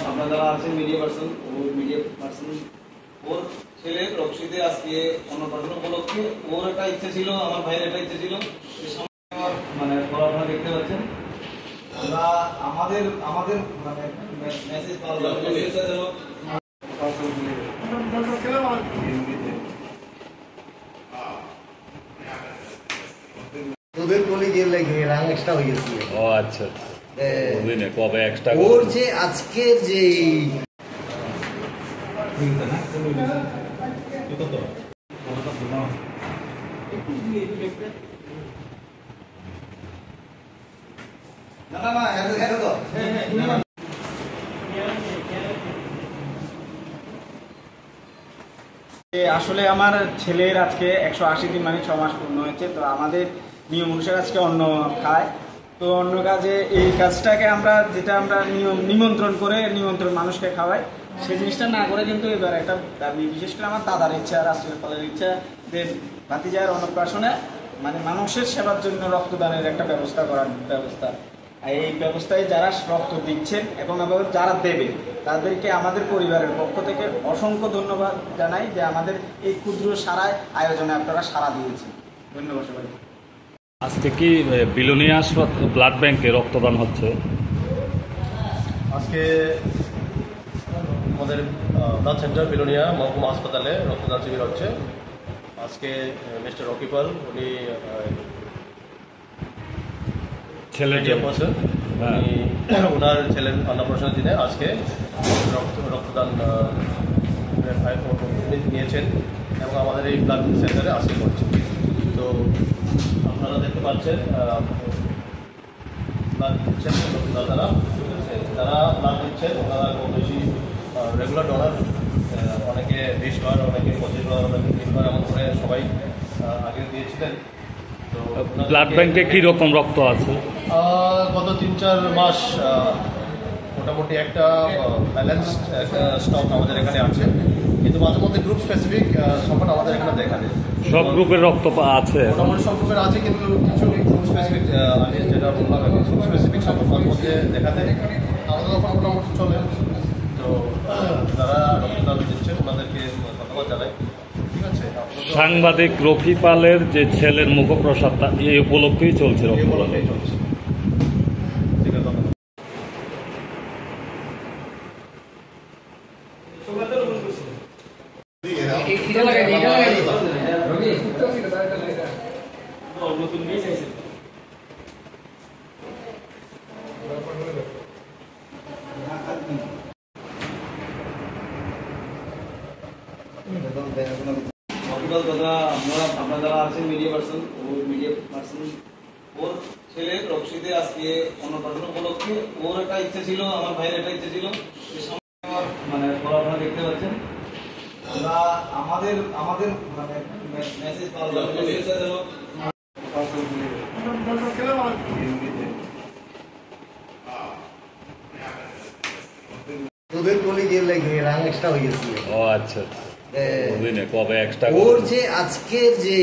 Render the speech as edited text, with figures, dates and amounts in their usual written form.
আপনারা যারা আছেন মিডিয়া পার্সন ওর ছেলে রক্সিতে আজকে অন্নপ্রাশন উপলক্ষে ওর একটা ইচ্ছে ছিল, আমার ভাইয়ের একটা ইচ্ছে ছিল, মানে পড়াশোনা দেখতে পাচ্ছেন আমরা আমাদের মানে মেসেজ তোদের কলি যে লাগে রাং এক্সট্রা হয়ে গেছে। ও আচ্ছা বুঝিনি কবে এক্সট্রা ওর যে আজকের যে আসলে আমার ছেলের আজকে 180 দিন মানে 6 মাস পূর্ণ হয়েছে। তো আমাদের নিয়ম অনুসারে আজকে অন্ন খায়। তো অন্য কাজে এই কাজটাকে আমরা যেটা আমরা নিমন্ত্রণ মানুষকে খাওয়াই, সেই জিনিসটা না করে কিন্তু এবার একটা দাবি, বিশেষ করে আমার দাদার ইচ্ছা, রাষ্ট্রীয় পালের ইচ্ছা যে ভাতিজার অন্নপ্রাশনে মানে মানুষের সেবার জন্য রক্তদানের একটা ব্যবস্থা করার ব্যবস্থা। এই ব্যবস্থায় যারা রক্ত দিচ্ছেন এবং যারা দেবে তাদেরকে আমাদের পরিবারের পক্ষ থেকে অসংখ্য ধন্যবাদ জানাই যে আমাদের এই ক্ষুদ্র সারায় আয়োজনে আপনারা সাড়া দিয়েছেন। ধন্যবাদ সবাই। আজকে কি বিলোনিয়া ব্লাড ব্যাংকে রক্তদান হচ্ছে? আজকে আমাদের ব্লাড সেন্টার বিলোনিয়া মহকুমা হাসপাতালে রক্তদান শিবির হচ্ছে। আজকে মিস্টার রকিপাল উনি পার্সন, ওনার ছেলের অন্নপ্রাশনের দিনে আজকে রক্তদান নিয়েছেন এবং আমাদের এই ব্লাড সেন্টারে আজকে করছে। তো আপনারা দেখতে পাচ্ছেন ব্লাড দিচ্ছেন দাদারা, যারা ব্লাড দিচ্ছেন ওনারা খুব বেশি রেগুলার ডোনার, অনেকে 20 বার, অনেকে 25 বার, অনেকে 30 বার, এমন করে সবাই আগে দিয়েছিলেন। তো ব্লাড ব্যাংকে কী রকম রক্ত আছে? গত 3-4 মাস মোটামুটি একটা ব্যালেন্সড একটা স্টক আমাদের এখানে আছে, কিন্তু মাঝে মধ্যে গ্রুপ স্পেসিফিক সংকট আমাদের এখানে দেখা দেয়। সব গ্রুপের রক্ত আছে? মোটামুটি সব গ্রুপের আছে, কিন্তু কিছু গ্রুপ স্পেসিফিক আমি যেটা বললাম এখন গ্রুপ স্পেসিফিক সংকট মাঝে মধ্যে দেখা দেয়, আমাদের তখন মোটামুটি চলে। তো যারা রক্তদান দিচ্ছেন ওনাদেরকে ধন্যবাদ জানাই। ঠিক আছে, সাংবাদিক রকিপালের যে ছেলের মুখপ্রসাদটা এই উপলক্ষেই চলছে রক্তদান। ঠিক আছে, ধন্যবাদ। আপনারা যারা আছেন মিডিয়া পার্সন ওর ছেলে রক্সিতে আজকে অন্নপ্রাশন উপলক্ষে ওর একটা ইচ্ছে ছিল, আমার ভাইয়ের একটা ইচ্ছে ছিল, মানে পড়াশোনা দেখতে পাচ্ছেন আমরা আমাদের মানে মেসেজ তোদের কলি যে লাগে রাং এক্সট্রা হয়ে গেছে। ও আচ্ছা বুঝিনি কবে এক্সট্রা ওর যে আজকের যে